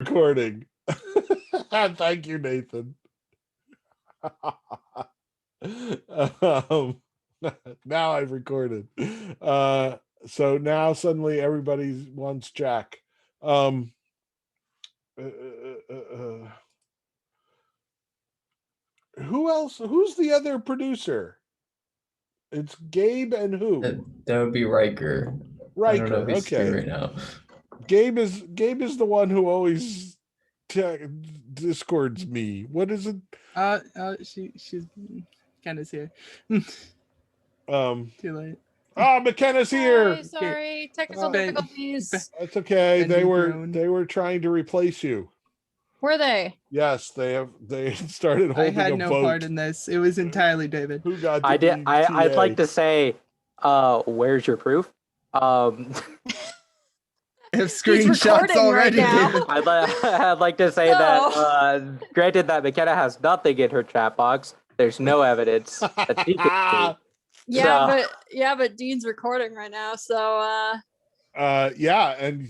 recording. Thank you, Nathan. um, now I've recorded. So now suddenly everybody wants Jack. Um, who else? Who's the other producer? It's Gabe and who? That would be Riker. I don't know if Riker. he's here Okay. right now. Gabe is the one who always discords me. What is it? She's kind of here. Too late. Oh, McKenna's here. Hi, sorry, technical Ben- difficulties. That's okay. Ben They grown. were trying to replace you. Were they? Yes, they started I holding had a no vote. part in this. It was entirely David. Who got to I did. be I'd TA? like to say, where's your proof? I have screenshots recording right already, now. David. I'd like to say that, granted that McKenna has nothing in her chat box, there's no evidence that she can see. Yeah, but Dean's recording right now, so Yeah, and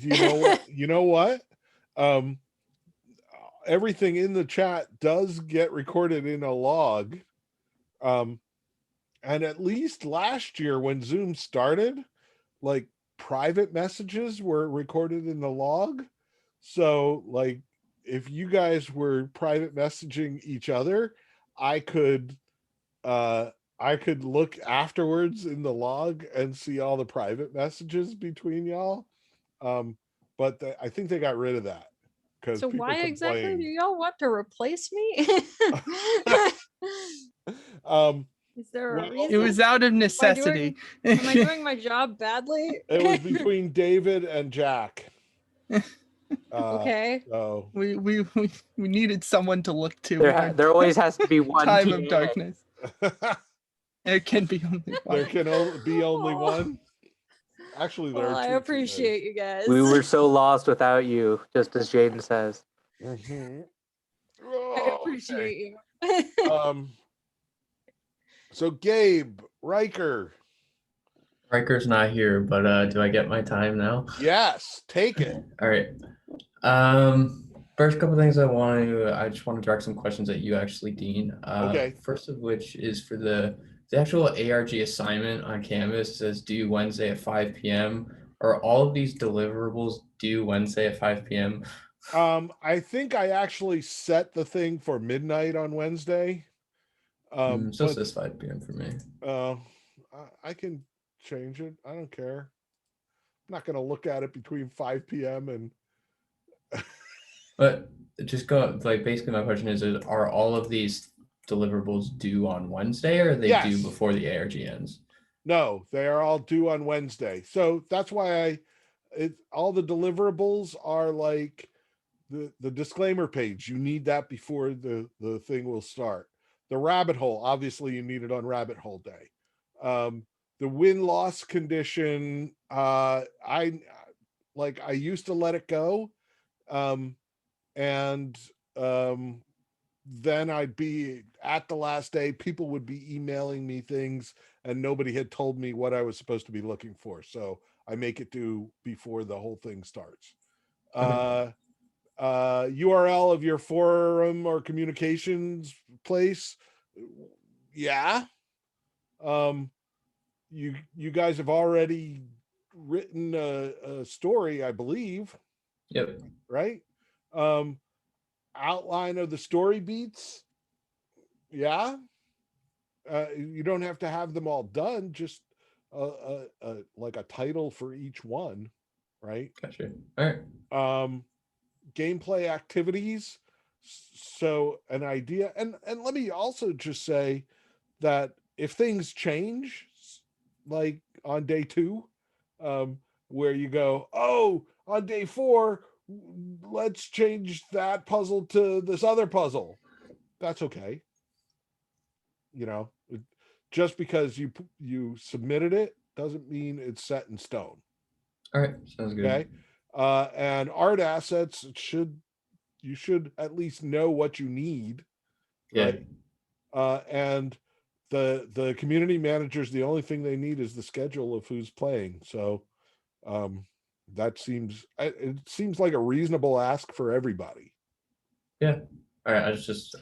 you know what? Everything in the chat does get recorded in a log. And at least last year when Zoom started, like private messages were recorded in the log. So like if you guys were private messaging each other, I could look afterwards in the log and see all the private messages between y'all. But I think they got rid of that. so why exactly do complained. y'all want to replace me? Is there a Well, reason? It was out of necessity. Am I doing my job badly? It was between David and Jack. Okay. So we needed someone to look to. There always has to be one time TA. of darkness. There can be only one. there can be only one. Actually, there Well, are I two appreciate you guys. We were so lost without you, just as Jaden says. TAs. I appreciate you. So Gabe, Riker. Riker's not here, but do I get my time now? Yes, take it. All right. First couple things I just want to direct some questions at you actually, Dean. Okay. First of which is for the actual ARG assignment on Canvas. It says due Wednesday at 5 p.m. Are all of these deliverables due Wednesday at 5 p.m.? I think I actually set the thing for midnight on Wednesday. So it says 5 p.m. for me. I can change it. I don't care. I'm not going to look at it between 5 p.m. and But just go basically my question is are all of these deliverables due on Wednesday or are they Yes. due before the ARG ends? No, they are all due on Wednesday. So that's why all the deliverables are like the disclaimer page. You need that before the thing will start. The rabbit hole, obviously you need it on rabbit hole day. The win-loss condition, I used to let it go. Then I'd be at the last day, people would be emailing me things and nobody had told me what I was supposed to be looking for. So I make it due before the whole thing starts. Okay. URL of your forum or communications place. Yeah. You guys have already written a story, I believe. Yep. Right. Outline of the story beats. Yeah. You don't have to have them all done, just like a title for each one, right? Gotcha. All right. Gameplay activities. So an idea, and let me also just say that if things change, like on day 2, where you go, oh, on day 4, let's change that puzzle to this other puzzle. That's okay. Just because you submitted it doesn't mean it's set in stone. All right. Sounds good. Okay. And art assets you should at least know what you need. Yeah. Right? And the community managers, the only thing they need is the schedule of who's playing. So That seems, it seems like a reasonable ask for everybody. Yeah. All right. I was just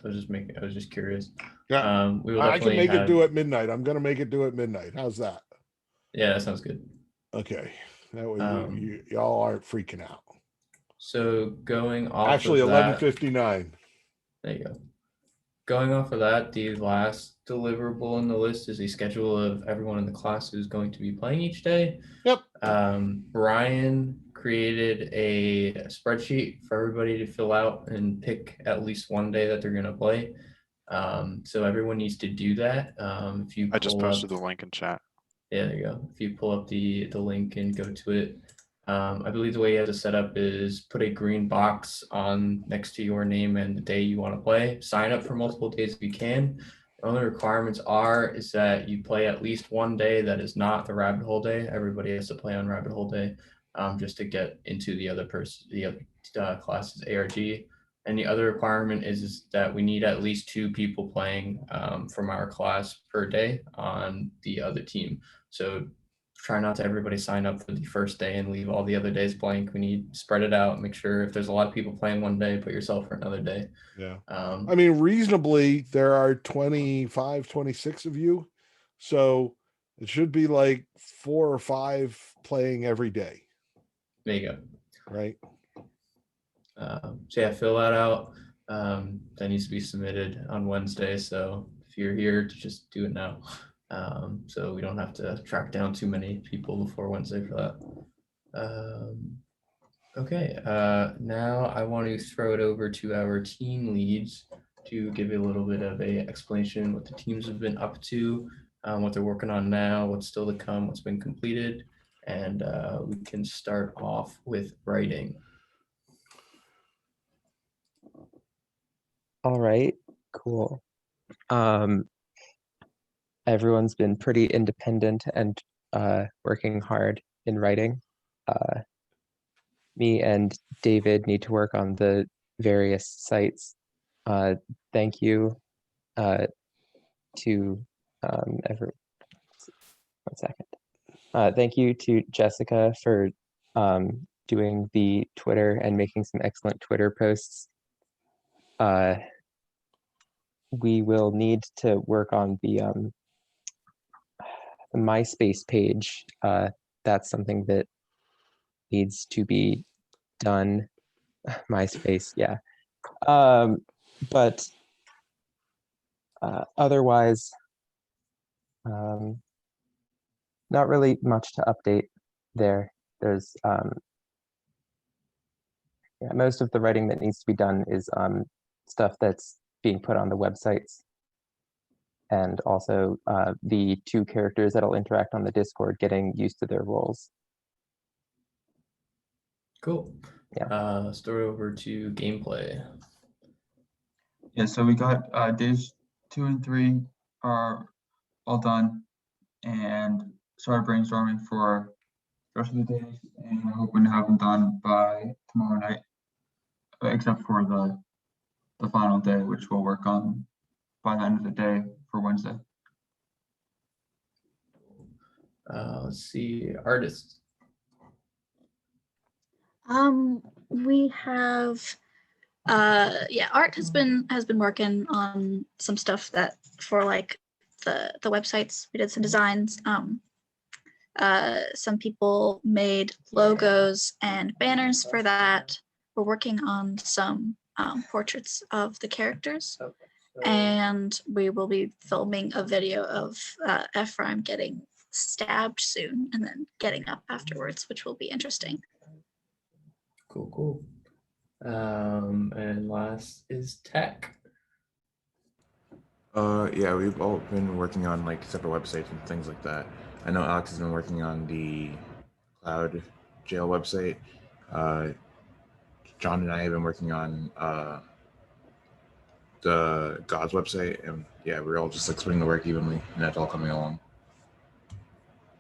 curious. Yeah, We will I can definitely make it have. do at midnight. I'm gonna make it do at midnight. How's that? Yeah, that sounds good. Okay, that way Um, y'all aren't freaking out. So going off Actually, of that, 11:59. there you go. Going off of that, the last deliverable in the list is a schedule of everyone in the class who's going to be playing each day. Yep. Brian created a spreadsheet for everybody to fill out and pick at least one day that they're going to play. So everyone needs to do that. If you I just pull posted up, the link in chat. yeah, there you go. If you pull up the link and go to it, I believe the way you have to set up is put a green box on next to your name and the day you want to play. Sign up for multiple days if you can. The only requirements is that you play at least one day that is not the rabbit hole day. Everybody has to play on rabbit hole day, just to get into the other class's ARG. And the other requirement is that we need at least 2 people playing from our class per day on the other team. So try not to everybody sign up for the first day and leave all the other days blank. We need to spread it out. Make sure if there's a lot of people playing one day, put yourself for another day. Yeah. Um, I mean, reasonably, there are 25, 26 of you. So it should be like 4 or 5 playing every day, there you go. right? So yeah, fill that out. That needs to be submitted on Wednesday. So if you're here, to just do it now. So we don't have to track down too many people before Wednesday for that. Okay, now I want to throw it over to our team leads to give a little bit of a explanation what the teams have been up to, what they're working on now, what's still to come, what's been completed, and we can start off with writing. All right, cool. Everyone's been pretty independent and working hard in writing. Me and David need to work on the various sites. Thank you to everyone. 1 second. Thank you to Jessica for doing the Twitter and making some excellent Twitter posts. We will need to work on the MySpace page. That's something that needs to be done. MySpace, yeah. But otherwise, not really much to update there. There's most of the writing that needs to be done is stuff that's being put on the websites, and also the 2 characters that'll interact on the Discord getting used to their roles. Cool. Yeah. Let's throw it over to gameplay. Yeah, so we got days 2 and 3 are all done, and started brainstorming for the rest of the days, and we're hoping to have them done by tomorrow night, except for the final day, which we'll work on by the end of the day for Wednesday. Let's see, artists. We have Art has been working on some stuff that for like the websites. We did some designs. Some people made logos and banners for that. We're working on some portraits of the characters, and we will be filming a video of Ephraim getting stabbed soon and then getting up afterwards, which will be interesting. Cool. And last is tech. Yeah, we've all been working on like separate websites and things like that. I know Alex has been working on the Cloud Jail website. John and I have been working on the God's website, and yeah, we're all just like splitting the work evenly, and that's all coming along.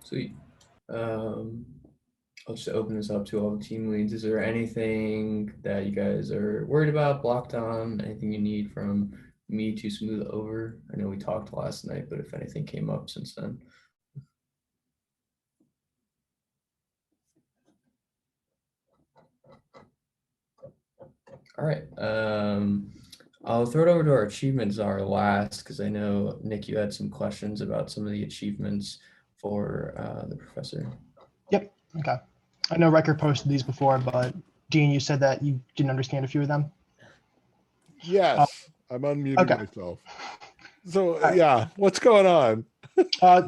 Sweet. I'll just open this up to all the team leads. Is there anything that you guys are worried about, blocked on, anything you need from me to smooth over? I know we talked last night, but if anything came up since then. All right. I'll throw it over to our achievement czar last because I know Nick, you had some questions about some of the achievements for the professor. Yep. Okay. I know Riker posted these before, but Dean, you said that you didn't understand a few of them. Yes, I'm unmuting okay. myself. So right. yeah, what's going on?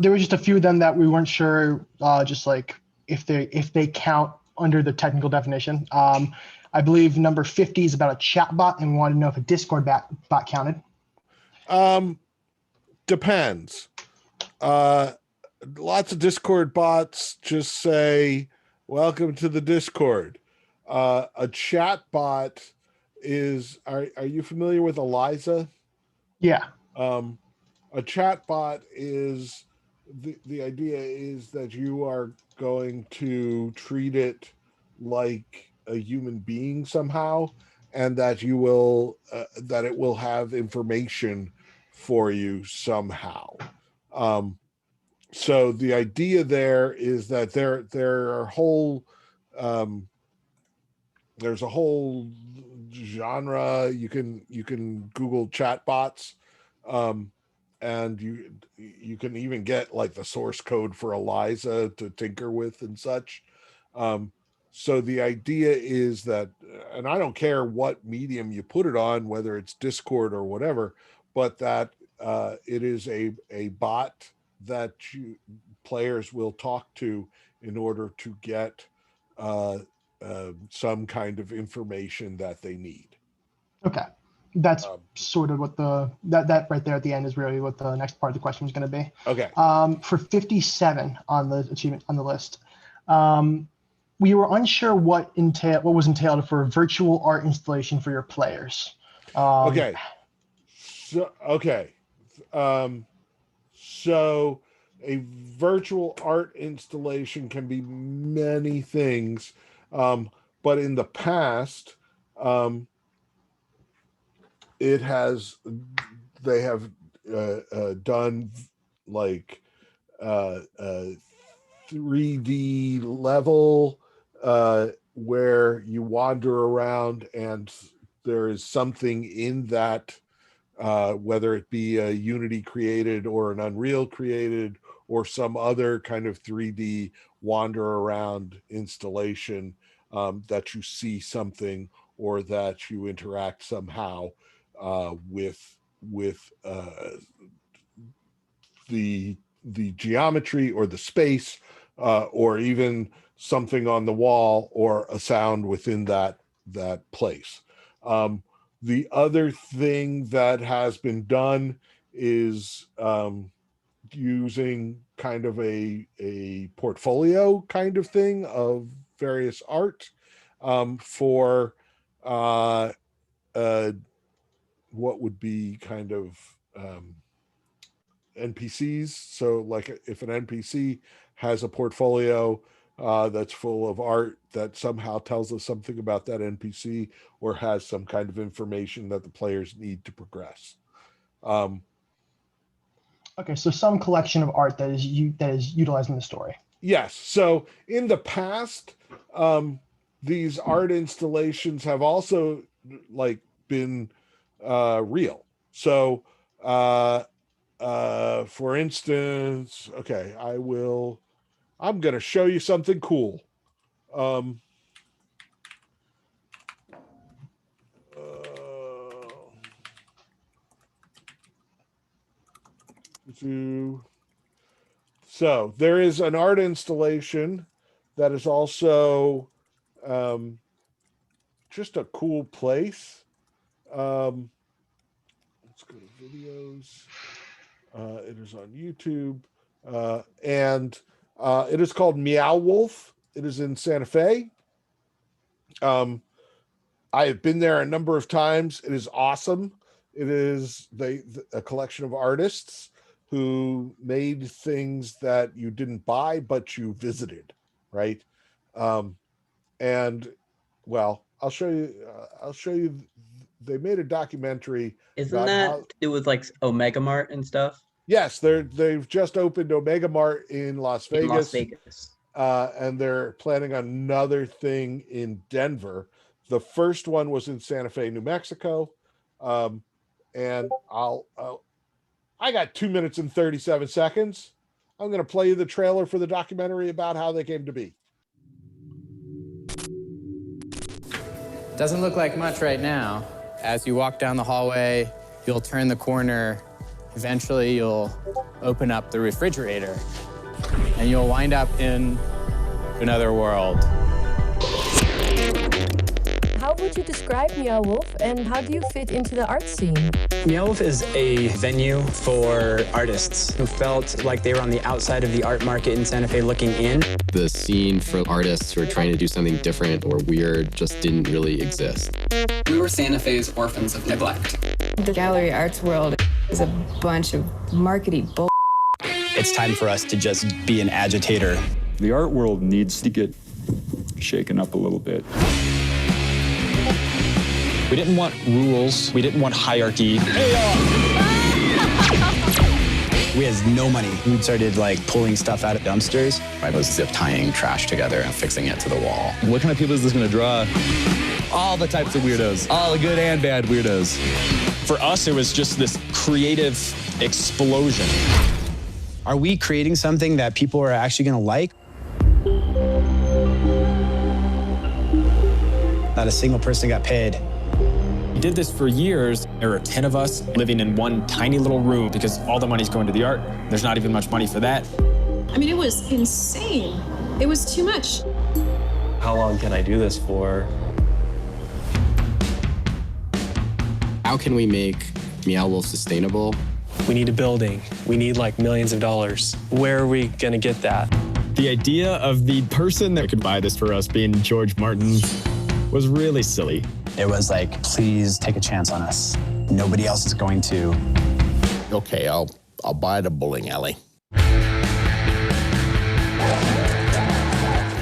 There were just a few of them that we weren't sure, just like if they count under the technical definition. I believe number 50 is about a chat bot, and we wanted to know if a Discord bot counted. Depends. Lots of Discord bots just say, "Welcome to the Discord." A chat bot is. Are you familiar with Eliza? Yeah. A chat bot is the idea is that you are going to treat it like a human being somehow, and that you will that it will have information for you somehow. So the idea there is that there are whole there's a whole genre. You can Google chatbots, and you can even get like the source code for Eliza to tinker with and such. So the idea is that, and I don't care what medium you put it on, whether it's Discord or whatever, but that it is a bot that players will talk to in order to get some kind of information that they need. Okay. That's sort of what that right there at the end is really what the next part of the question is going to be. Okay. For 57 on the achievement on the list, we were unsure what was entailed for a virtual art installation for your players. Okay. So a virtual art installation can be many things, but in the past, they have done like 3D level where you wander around and there is something in that, whether it be a Unity created or an Unreal created or some other kind of 3D wander around installation, that you see something or that you interact somehow with the geometry or the space, or even something on the wall or a sound within that place. The other thing that has been done is using kind of a portfolio kind of thing of various art for what would be kind of NPCs. So like if an NPC has a portfolio that's full of art that somehow tells us something about that NPC or has some kind of information that the players need to progress. Okay, so some collection of art that is utilized in the story. Yes. So in the past, these art installations have also like been real. So for instance, okay, I'm going to show you something cool. So there is an art installation that is also just a cool place. Let's go to videos. It is on YouTube, and it is called Meow Wolf. It is in Santa Fe. I have been there a number of times. It is awesome. It is a collection of artists who made things that you didn't buy, but you visited, right? And well, I'll show you. They made a documentary. Isn't that it was like Omega Mart and stuff? Yes, they've just opened Omega Mart in Las Vegas. In Las Vegas. And they're planning another thing in Denver The first one was in Santa Fe, New Mexico. And I got 2 minutes and 37 seconds. I'm going to play you the trailer for the documentary about how they came to be. Doesn't look like much right now. As you walk down the hallway, you'll turn the corner. Eventually, you'll open up the refrigerator, and you'll wind up in another world. How would you describe Meow Wolf, and how do you fit into the art scene? Meow Wolf is a venue for artists who felt like they were on the outside of the art market in Santa Fe looking in. The scene for artists who are trying to do something different or weird just didn't really exist. We were Santa Fe's orphans of neglect. The gallery arts world is a bunch of markety bull. It's time for us to just be an agitator. The art world needs to get shaken up a little bit. We didn't want rules. We didn't want hierarchy. We had no money. We started like pulling stuff out of dumpsters. I was zip tying trash together and fixing it to the wall. What kind of people is this going to draw? All the types of weirdos. All the good and bad weirdos. For us, it was just this creative explosion. Are we creating something that people are actually going to like? Not a single person got paid. We did this for years. There were 10 of us living in one tiny little room because all the money's going to the art. There's not even much money for that. I mean, it was insane. It was too much. How long can I do this for? How can we make Meow Wolf sustainable? We need a building. We need like millions of dollars. Where are we gonna get that? The idea of the person that could buy this for us being George Martin was really silly. It was like, please take a chance on us. Nobody else is going to. Okay, I'll buy the bowling alley.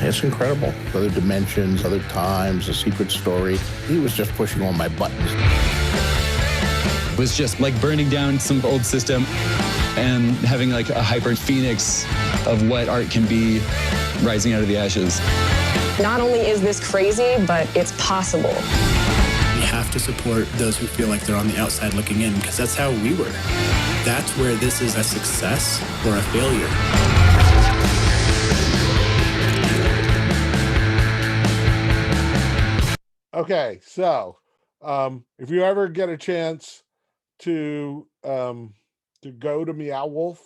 It's incredible. Other dimensions, other times, a secret story. He was just pushing all my buttons. It was just like burning down some old system and having like a hyper phoenix of what art can be rising out of the ashes. Not only is this crazy, but it's possible. We have to support those who feel like they're on the outside looking in, because that's how we were. That's where this is a success or a failure. Okay, so if you ever get a chance to go to Meow Wolf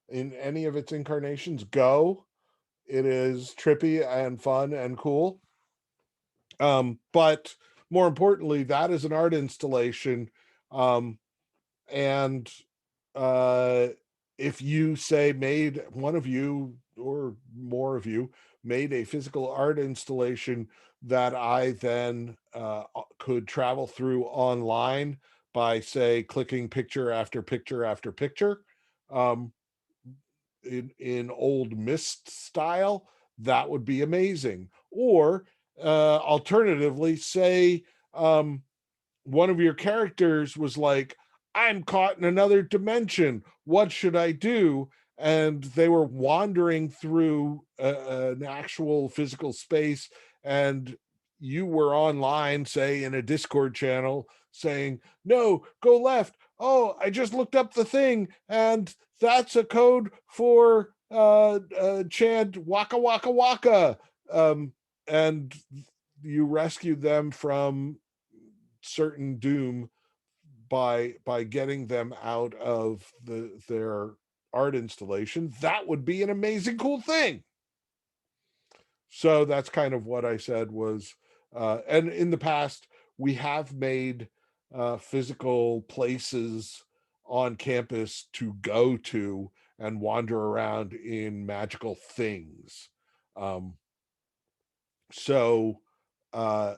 in any of its incarnations, go. It is trippy and fun and cool. But more importantly, that is an art installation. And if you say one of you or more of you made a physical art installation that I then could travel through online by, say, clicking picture after picture after picture, in old Myst style, that would be amazing. Or alternatively, say one of your characters was like, I'm caught in another dimension. What should I do? And they were wandering through an actual physical space, and you were online, say in a Discord channel, saying, no, go left. Oh, I just looked up the thing, and that's a code for chant waka waka waka. And you rescued them from certain doom by getting them out of their art installation. That would be an amazing cool thing. So that's kind of what I said was, and in the past we have made physical places on campus to go to and wander around in magical things. So I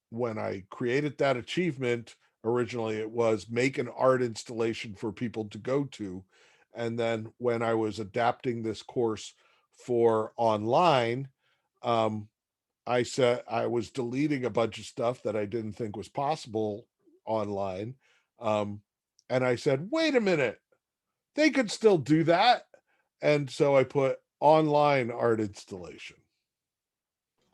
when I created that achievement, originally it was make an art installation for people to go to. And then when I was adapting this course for online, I said I was deleting a bunch of stuff that I didn't think was possible online. And I said, wait a minute, they could still do that. And so I put online art installation.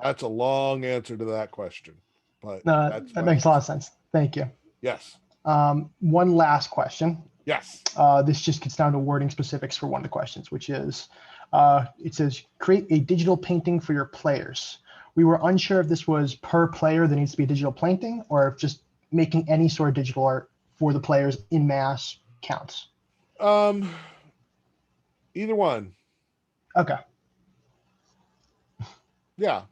That's a long answer to that question, but No, that's that my makes a lot of answer. sense. Thank you. Yes. One last question. Yes. This just gets down to wording specifics for one of the questions, which is, it says, create a digital painting for your players. We were unsure if this was per player that needs to be a digital painting, or if just making any sort of digital art for the players in mass counts. Either one. Okay. Yeah.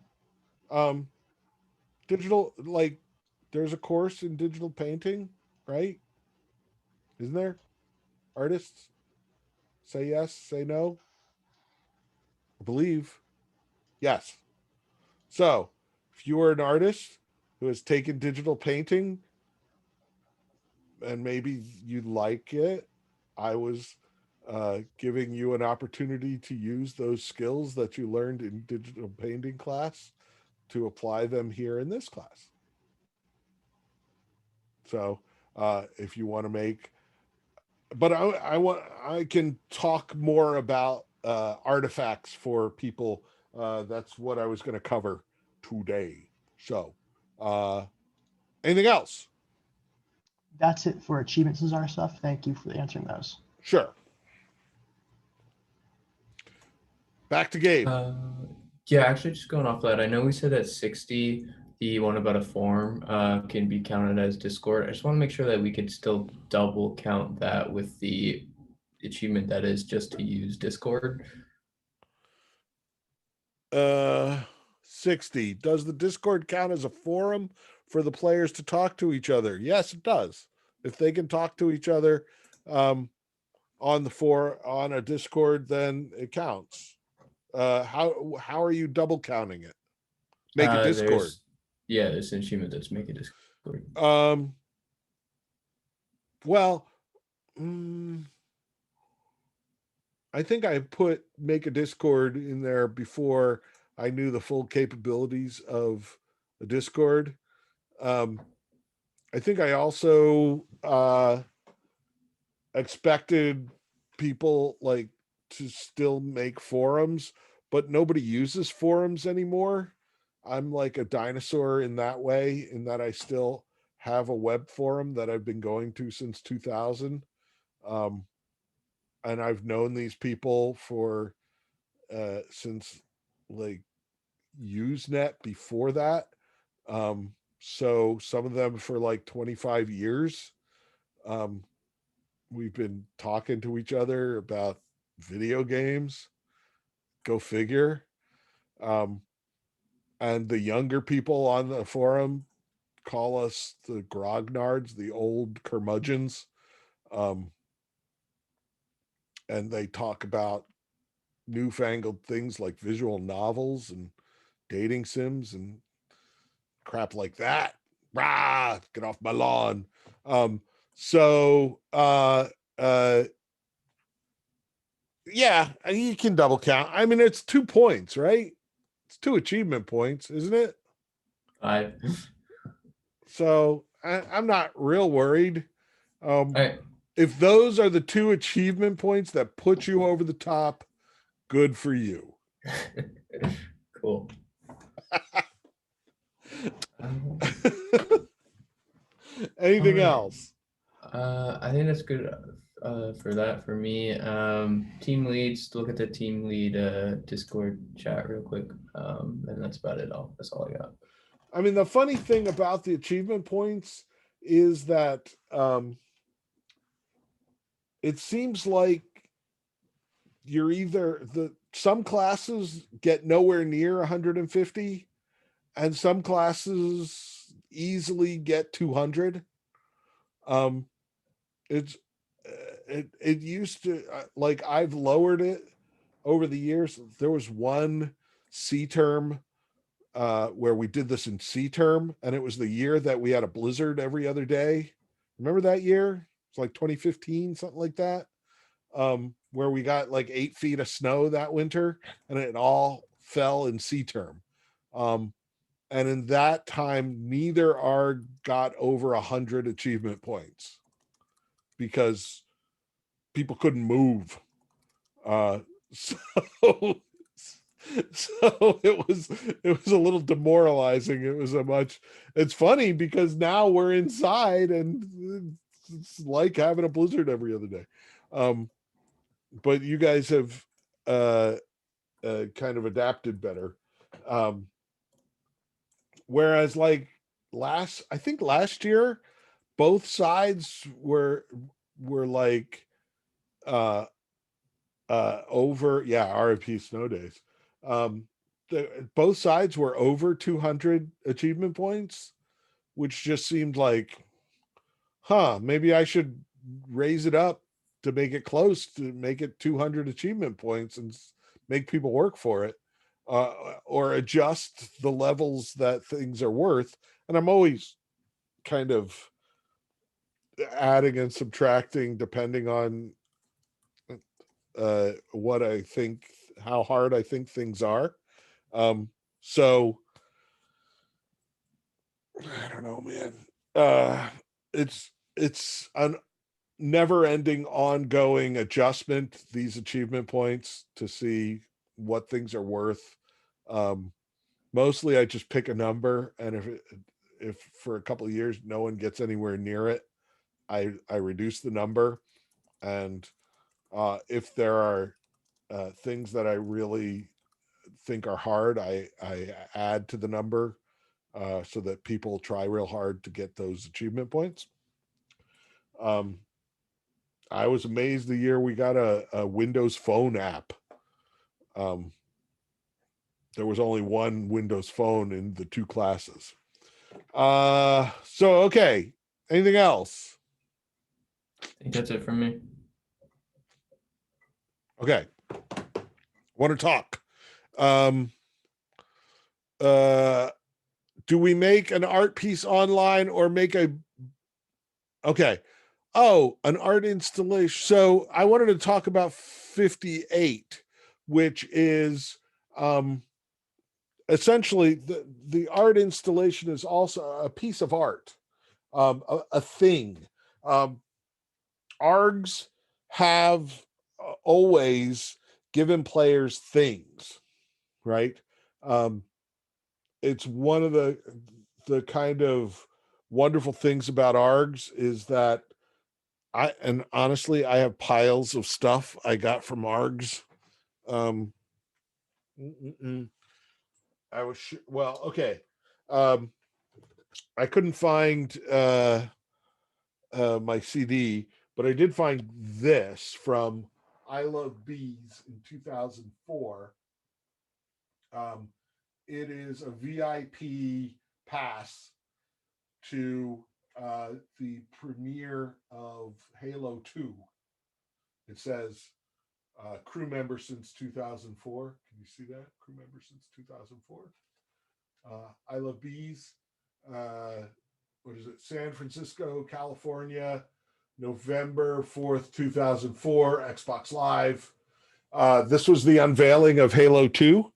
Digital, like, there's a course in digital painting, right? Isn't there? Artists? Say yes, say no. I believe. Yes. So, if you are an artist who has taken digital painting and maybe you like it, I was giving you an opportunity to use those skills that you learned in digital painting class to apply them here in this class. So if you want to make, but I can talk more about artifacts for people. That's what I was going to cover today. So anything else? That's it for achievements and our stuff. Thank you for answering those. Sure. Back to Gabe. Yeah, actually, just going off that, I know we said that 60, the one about a forum, can be counted as Discord. I just want to make sure that we could still double count that with the achievement that is just to use Discord. 60. Does the Discord count as a forum for the players to talk to each other? Yes, it does. If they can talk to each other on a Discord, then it counts. How are you double counting it? Make a Discord. There's an achievement that's make a Discord. Well, I think I put make a Discord in there before I knew the full capabilities of a Discord. I think I also expected people like to still make forums, but nobody uses forums anymore. I'm like a dinosaur in that way, in that I still have a web forum that I've been going to since 2000. And I've known these people for since like Usenet before that. So some of them for like 25 years. We've been talking to each other about video games. Go figure. And the younger people on the forum call us the grognards, the old curmudgeons. And they talk about newfangled things like visual novels and dating sims and crap like that. Rah, get off my lawn. Yeah, you can double count. I mean, it's 2 points, right? It's 2 achievement points, isn't it? 5. So I'm not real worried. If those are the 2 achievement points that put you over the top, good for you. Cool. Anything else? I think that's good for that for me. Team leads, look at the team lead Discord chat real quick. And that's about it. That's all I got. I mean, the funny thing about the achievement points is that it seems like you're either some classes get nowhere near 150 and some classes easily get 200. It used to like I've lowered it over the years. There was one C term where we did this in C term, and it was the year that we had a blizzard every other day. Remember that year? It's like 2015, something like that. Where we got like 8 feet of snow that winter, and it all fell in C term. And in that time, neither ARG got over 100 achievement points because people couldn't move. So So it was a little demoralizing. It's funny because now we're inside and it's like having a blizzard every other day. But you guys have kind of adapted better. Whereas like last year, both sides were like over, RIP Snow Days. Both sides were over 200 achievement points, which just seemed like, maybe I should raise it up to make it close, to make it 200 achievement points and make people work for it, or adjust the levels that things are worth. And I'm always kind of adding and subtracting depending on what I think, how hard I think things are. So I don't know, man. It's an never-ending, ongoing adjustment, these achievement points, to see what things are worth. Mostly I just pick a number, and if for a couple of years no one gets anywhere near it, I reduce the number. And if there are things that I really think are hard, I add to the number so that people try real hard to get those achievement points. I was amazed the year we got a Windows Phone app. There was only one Windows Phone in the two classes. So, okay. Anything else? I think that's it from me. Okay. Want to talk. Do we make an art piece online or make a... Okay. Oh, an art installation. So I wanted to talk about 58, which is essentially the art installation is also a piece of art, a thing. ARGs have always given players things, right? It's one of the kind of wonderful things about ARGs is that honestly, I have piles of stuff I got from ARGs. Okay. I couldn't find my CD, but I did find this from I Love Bees in 2004. It is a VIP pass to the premiere of Halo 2. It says crew member since 2004. Can you see that? Crew member since 2004. I Love Bees. What is it? San Francisco, California, November 4th, 2004, Xbox Live. This was the unveiling of Halo 2.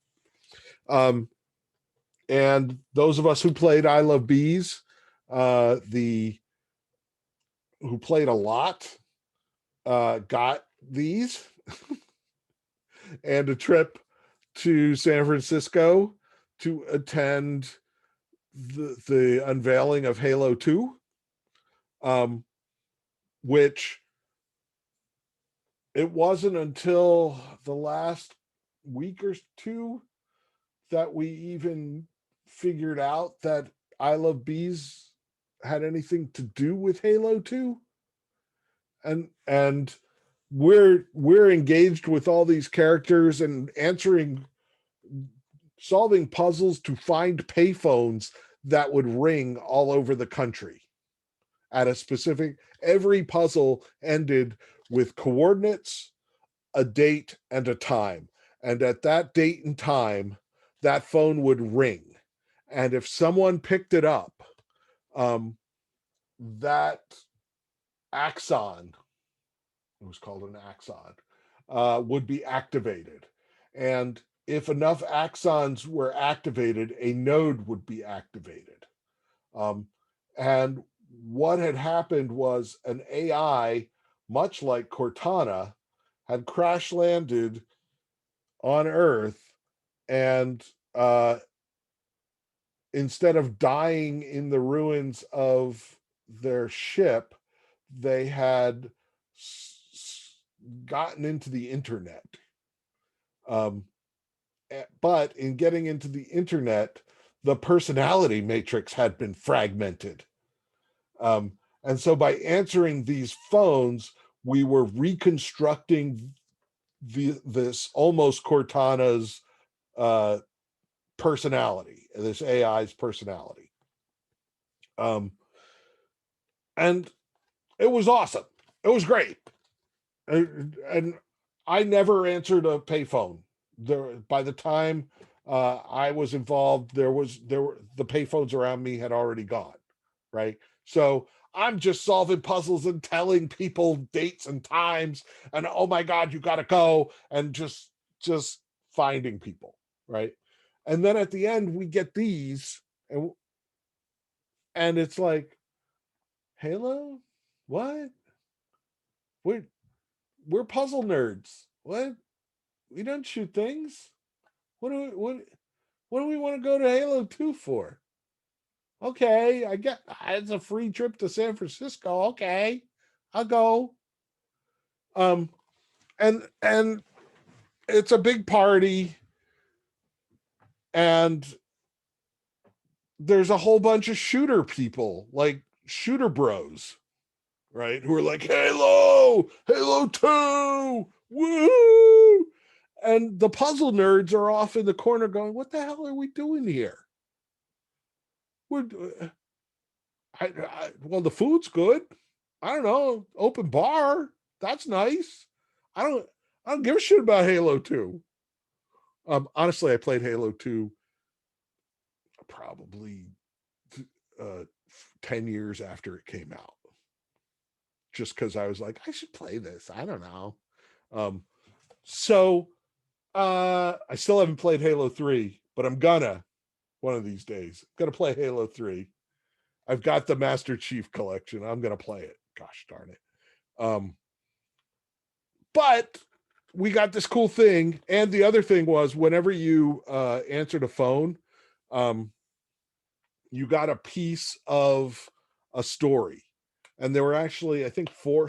And those of us who played I Love Bees, who played a lot, got these and a trip to San Francisco to attend the unveiling of Halo 2, which it wasn't until the last week or two that we even figured out that I Love Bees had anything to do with Halo 2. And we're engaged with all these characters and solving puzzles to find payphones that would ring all over the country at a specific... Every puzzle ended with coordinates, a date, and a time. And at that date and time, that phone would ring. And if someone picked it up, that axon, it was called an axon, would be activated. And if enough axons were activated, a node would be activated. And what had happened was an AI, much like Cortana, had crash landed on Earth and instead of dying in the ruins of their ship, they had gotten into the internet. But in getting into the internet, the personality matrix had been fragmented. And so by answering these phones, we were reconstructing this almost Cortana's personality, this AI's personality. And it was awesome. It was great. And I never answered a payphone. By the time I was involved, there were the payphones around me had already gone, right? So I'm just solving puzzles and telling people dates and times, and oh my God, you got to go, and just finding people, right? And then at the end we get these, and it's like, Halo, what? We're puzzle nerds. What? We don't shoot things. What do we want to go to Halo 2 for? Okay, I get it's a free trip to San Francisco. Okay, I'll go. And it's a big party, and there's a whole bunch of shooter people, like shooter bros, right? Who are like, Halo 2, woo! And the puzzle nerds are off in the corner going, what the hell are we doing here? Well, the food's good. I don't know, open bar. That's nice. I don't give a shit about Halo 2. Honestly, I played Halo 2 probably 10 years after it came out. Just because I was like, I should play this. I don't know. I still haven't played Halo 3, but I'm gonna one of these days. I'm gonna play Halo 3. I've got the Master Chief collection. I'm gonna play it. Gosh darn it. But we got this cool thing, and the other thing was whenever you answered a phone, you got a piece of a story. And there were actually, I think, 4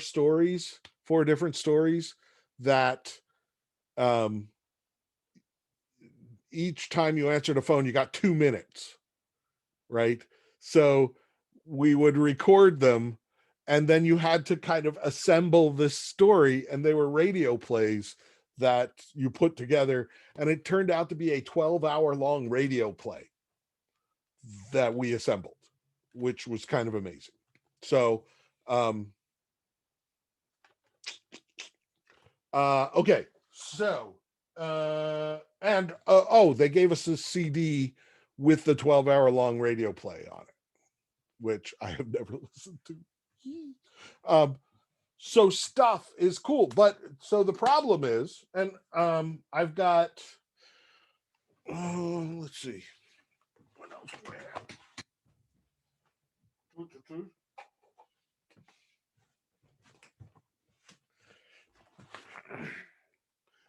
different stories that each time you answered a phone, you got 2 minutes, right? So we would record them, and then you had to kind of assemble this story, and they were radio plays that you put together, and it turned out to be a 12-hour long radio play that we assembled, which was kind of amazing. So okay, so they gave us a CD with the 12-hour long radio play on it, which I have never listened to. So stuff is cool, but so the problem is, and I've got let's see, what else do I have?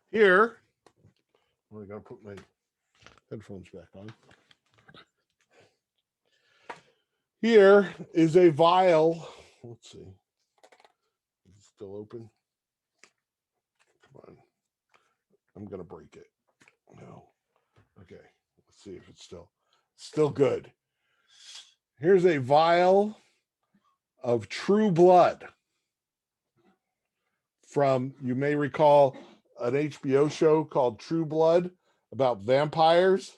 Here, I gotta put my headphones back on. Here is a vial. Let's see. Is it still open? Come on. I'm gonna break it. No. Okay. Let's see if it's still good. Here's a vial of True Blood from, you may recall, an HBO show called True Blood about vampires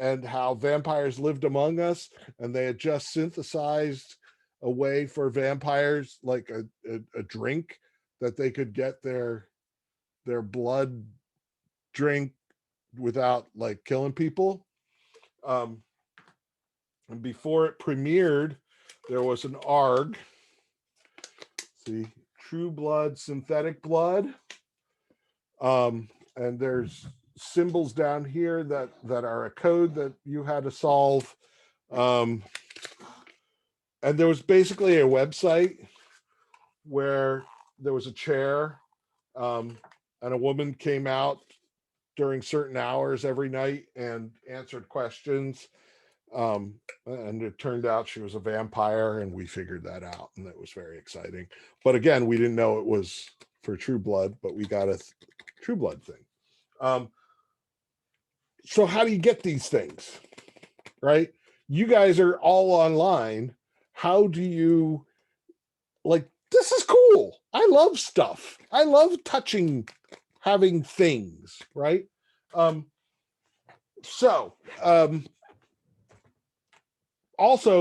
and how vampires lived among us, and they had just synthesized a way for vampires, like a drink that they could get their blood drink without like killing people. And before it premiered, there was an ARG. See, True Blood, synthetic blood. And there's symbols down here that are a code that you had to solve. And there was basically a website where there was a chair, and a woman came out during certain hours every night and answered questions. And it turned out she was a vampire, and we figured that out, and that was very exciting. But again, we didn't know it was for True Blood, but we got a True Blood thing. So how do you get these things, right? You guys are all online. How do you, like, this is cool. I love stuff. I love touching, having things, right? Also,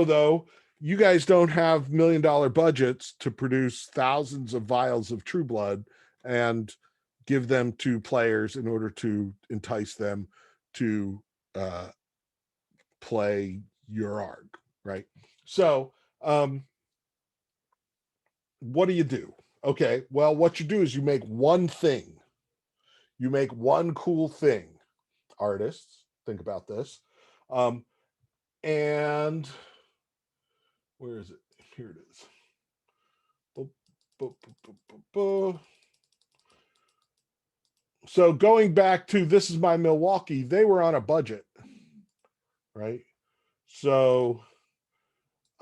though, you guys don't have $1 million budgets to produce thousands of vials of True Blood and give them to players in order to entice them to play your ARG, right? So what do you do? Okay, well, what you do is you make one thing. You make one cool thing. Artists, think about this. And where is it? Here it is. So going back to This Is My Milwaukee, they were on a budget, right? So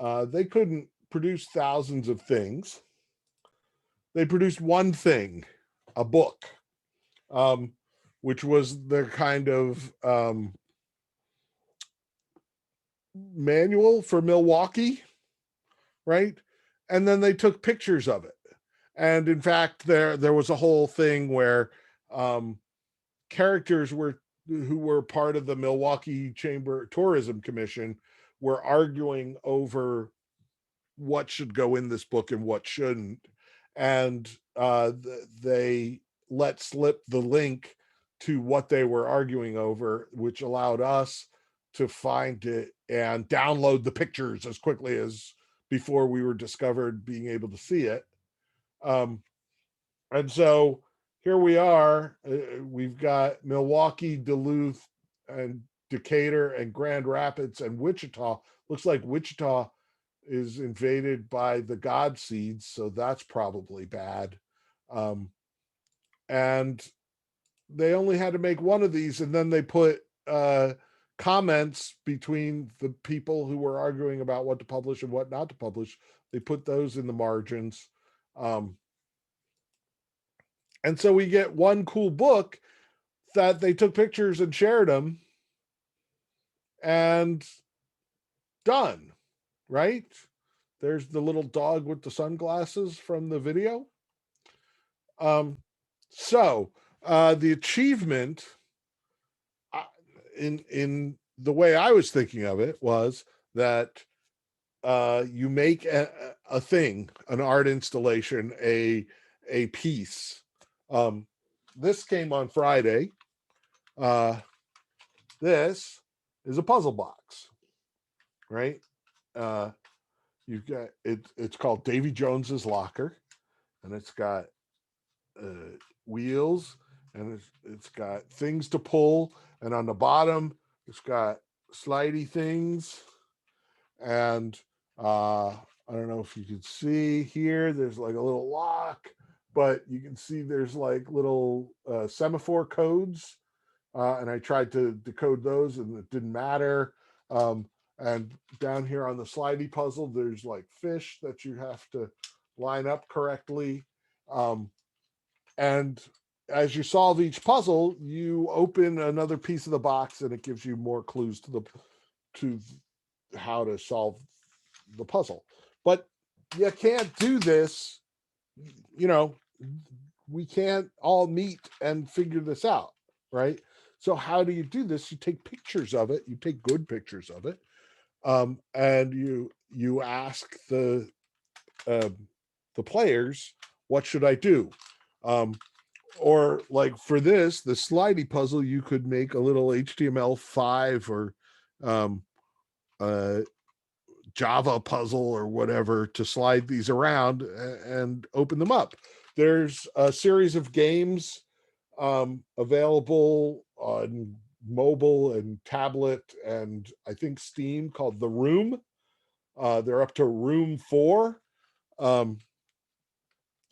they couldn't produce thousands of things. They produced one thing, a book, which was their kind of manual for Milwaukee, right? And then they took pictures of it. And in fact, there was a whole thing where characters who were part of the Milwaukee Chamber Tourism Commission were arguing over what should go in this book and what shouldn't. And they let slip the link to what they were arguing over, which allowed us to find it and download the pictures as quickly as before we were discovered being able to see it. And so here we are. We've got Milwaukee, Duluth, and Decatur, and Grand Rapids, and Wichita. Looks like Wichita is invaded by the God Seeds, so that's probably bad. And they only had to make one of these, and then they put comments between the people who were arguing about what to publish and what not to publish. They put those in the margins. And so we get one cool book that they took pictures and shared them, and done, right? There's the little dog with the sunglasses from the video. So the achievement in the way I was thinking of it was that you make a thing, an art installation, a piece. This came on Friday. This is a puzzle box, right? You've got it's called Davy Jones's Locker, and it's got wheels, and it's got things to pull, and on the bottom it's got slidey things, and I don't know if you can see here, there's like a little lock, but you can see there's like little semaphore codes, and I tried to decode those and it didn't matter. And down here on the slidey puzzle, there's like fish that you have to line up correctly. And as you solve each puzzle, you open another piece of the box and it gives you more clues to how to solve the puzzle. But you can't do this, we can't all meet and figure this out, right? So how do you do this? You take pictures of it, you take good pictures of it, and you ask the players, what should I do? Or like for the slidey puzzle, you could make a little HTML5 or Java puzzle or whatever to slide these around and open them up. There's a series of games available on mobile and tablet and I think Steam called The Room. They're up to Room 4.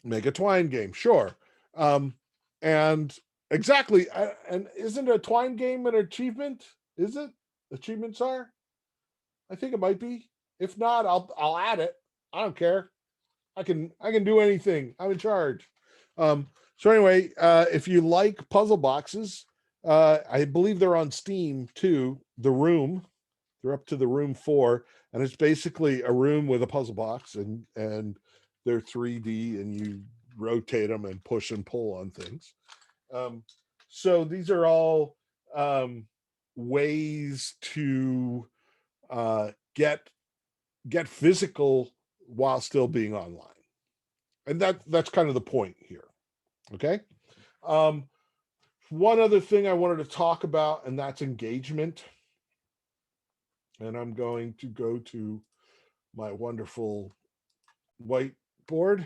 Make a Twine game, sure. And Exactly. And isn't a Twine game an achievement? Is it? Achievements are? I think it might be. If not, I'll add it. I don't care. I can do anything. I'm in charge. So anyway, if you like puzzle boxes, I believe they're on Steam too. The Room, they're up to the Room 4, and it's basically a room with a puzzle box, and they're 3D, and you rotate them and push and pull on things. So these are all ways to get physical while still being online, and that's kind of the point here. Okay. One other thing I wanted to talk about, and that's engagement. And I'm going to go to my wonderful whiteboard,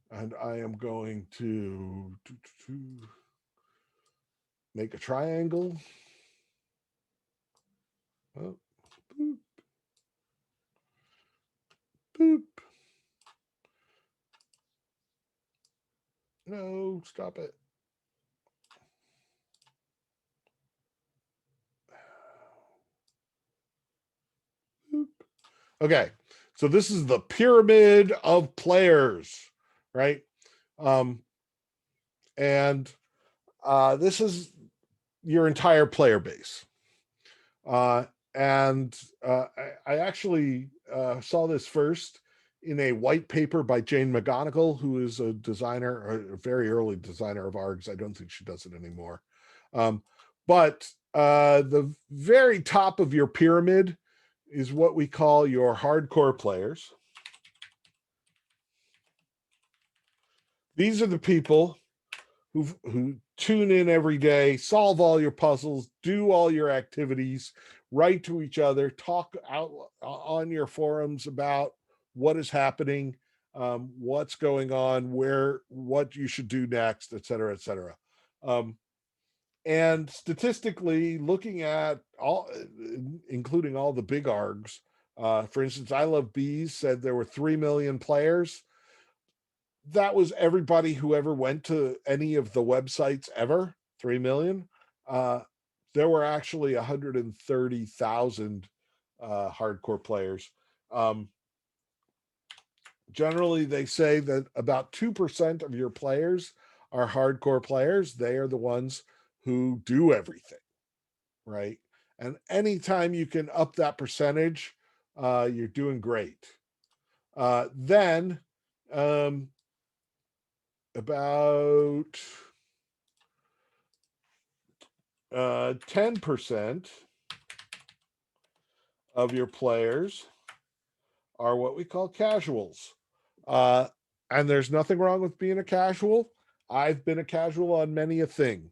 and I am going to make a triangle. Oh, boop. Boop. No, stop it. Boop. Okay, so this is the pyramid of players, right? And this is your entire player base. And I actually saw this first in a white paper by Jane McGonigal, who is a designer, a very early designer of ARGs. I don't think she does it anymore. But the very top of your pyramid is what we call your hardcore players. These are the people who tune in every day, solve all your puzzles, do all your activities, write to each other, talk out on your forums about what is happening, what's going on, what you should do next, et cetera, et cetera. And statistically, looking at all, including all the big ARGs, for instance, I Love Bees said there were 3 million players. That was everybody who ever went to any of the websites ever, 3 million. There were actually 130,000 hardcore players. Generally, they say that about 2% of your players are hardcore players. They are the ones who do everything, right? And anytime you can up that percentage, you're doing great. Then about 10% of your players are what we call casuals. And there's nothing wrong with being a casual. I've been a casual on many a thing.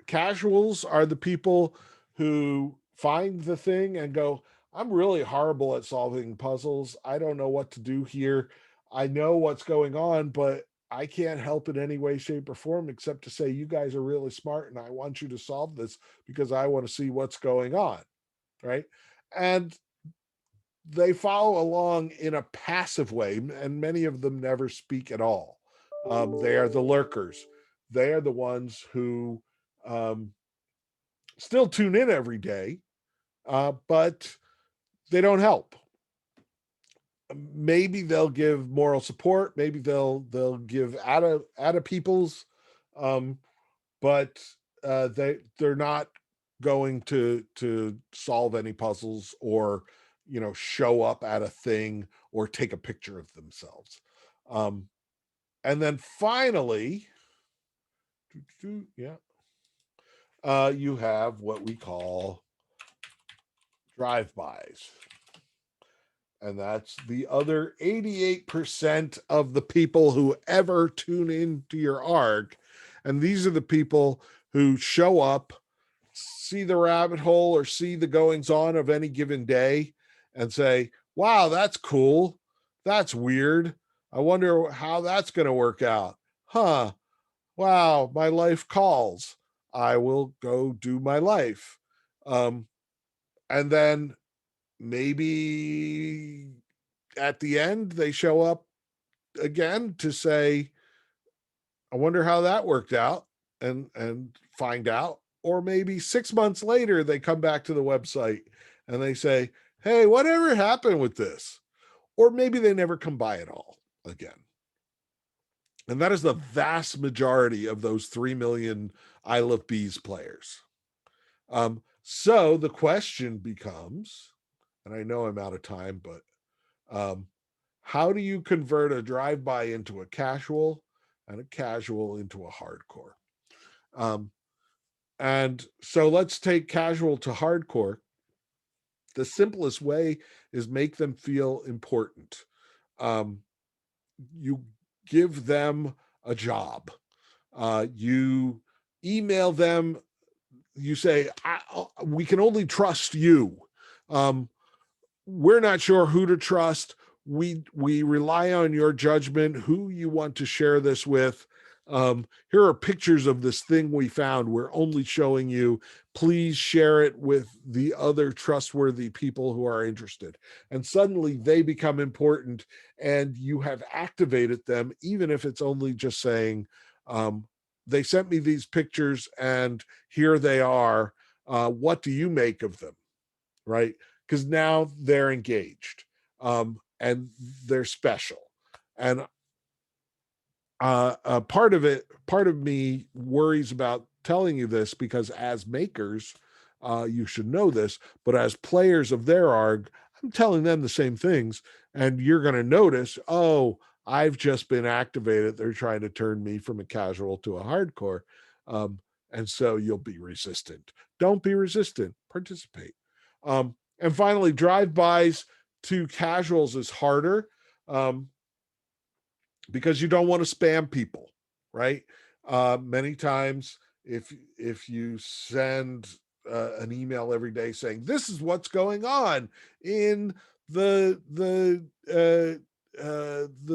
Casuals are the people who find the thing and go, I'm really horrible at solving puzzles. I don't know what to do here. I know what's going on, but I can't help in any way, shape, or form except to say, you guys are really smart and I want you to solve this because I want to see what's going on, right? And they follow along in a passive way, and many of them never speak at all. They are the lurkers. They are the ones who still tune in every day, but they don't help. Maybe they'll give moral support. Maybe they'll give out of people's, but they're not going to solve any puzzles or show up at a thing or take a picture of themselves. And then finally, you have what we call drive-bys. And that's the other 88% of the people who ever tune into your ARG. And these are the people who show up, see the rabbit hole or see the goings on of any given day and say, wow, that's cool. That's weird. I wonder how that's going to work out. Huh. Wow, my life calls. I will go do my life. And then maybe at the end they show up again to say, I wonder how that worked out, and find out. Or maybe 6 months later, they come back to the website and they say, hey, whatever happened with this? Or maybe they never come by at all again. And that is the vast majority of those 3 million I Love Bees players. So the question becomes, and I know I'm out of time, but how do you convert a drive-by into a casual and a casual into a hardcore? And so let's take casual to hardcore. The simplest way is make them feel important. You give them a job. You email them. You say, we can only trust you. We're not sure who to trust. We rely on your judgment, who you want to share this with. Here are pictures of this thing we found. We're only showing you. Please share it with the other trustworthy people who are interested. And suddenly they become important, and you have activated them, even if it's only just saying, they sent me these pictures and here they are. What do you make of them? Right? Because now they're engaged, and they're special. And part of me worries about telling you this, because as makers, you should know this, but as players of their ARG, I'm telling them the same things, and you're going to notice, oh, I've just been activated. They're trying to turn me from a casual to a hardcore. And so you'll be resistant. Don't be resistant, participate. And finally, drive-bys to casuals is harder, because you don't want to spam people, right? Many times, if you send an email every day saying, this is what's going on in the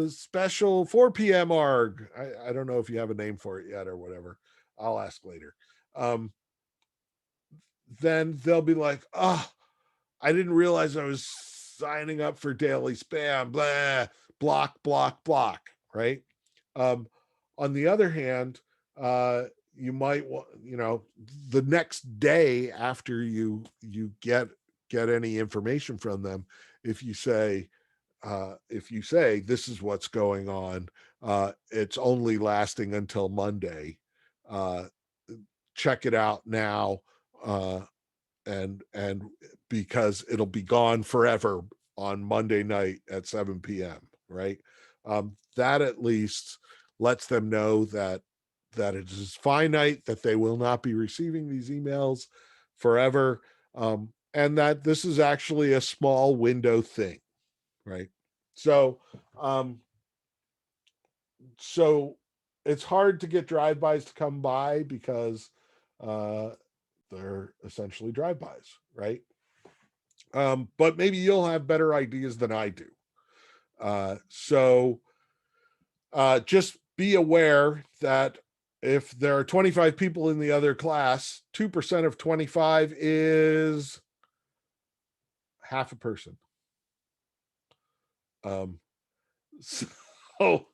special 4 p.m. ARG. I don't know if you have a name for it yet or whatever. I'll ask later. Then they'll be like, oh, I didn't realize I was signing up for daily spam, blah, block, block, block, right? On the other hand, you might want, the next day after you get any information from them, if you say, this is what's going on, it's only lasting until Monday, check it out now, and because it'll be gone forever on Monday night at 7 p.m. right? That at least lets them know that it is finite, that they will not be receiving these emails forever, and that this is actually a small window thing, right? So it's hard to get drive-bys to come by because they're essentially drive-bys, right? But maybe you'll have better ideas than I do. So just be aware that if there are 25 people in the other class, 2% of 25 is half a person. So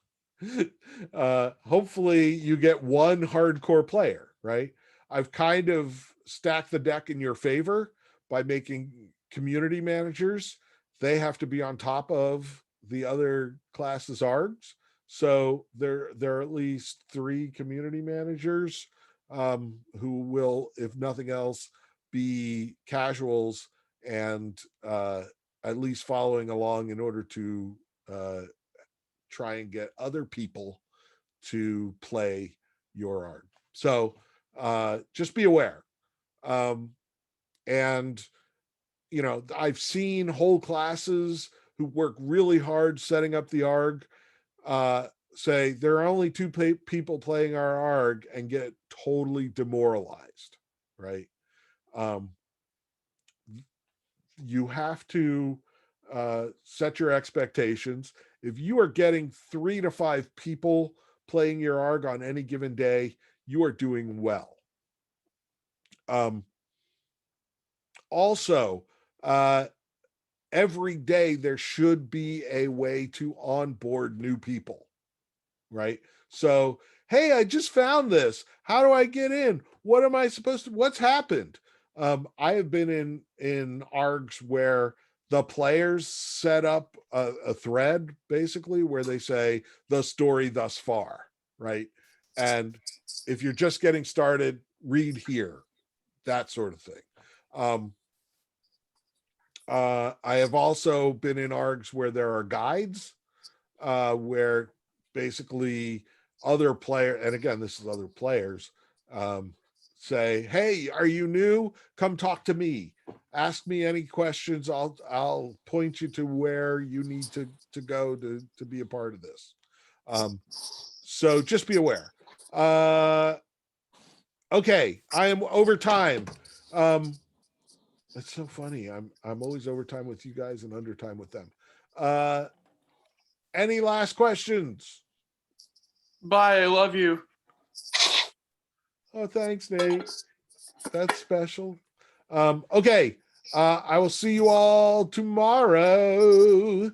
hopefully you get one hardcore player, right? I've kind of stacked the deck in your favor by making community managers. They have to be on top of the other classes ARGs. So there are at least 3 community managers who will, if nothing else, be casuals and at least following along in order to try and get other people to play your ARG. So just be aware. And I've seen whole classes who work really hard setting up the ARG say there are only 2 people playing our ARG and get totally demoralized, right? You have to set your expectations. If you are getting 3 to 5 people playing your ARG on any given day, you are doing well. Also, every day there should be a way to onboard new people, right? So hey, I just found this. How do I get in? What am I supposed to, what's happened? I have been in ARGs where the players set up a thread basically where they say the story thus far, right? And if you're just getting started, read here, that sort of thing. I have also been in ARGs where there are guides where basically other player, and again, this is other players, say, hey, are you new? Come talk to me. Ask me any questions. I'll point you to where you need to go to be a part of this. So just be aware. Okay, I am over time. That's so funny. I'm always over time with you guys and under time with them. Any last questions? Bye. I love you. Oh, thanks, Nate. That's special. Okay. I will see you all tomorrow.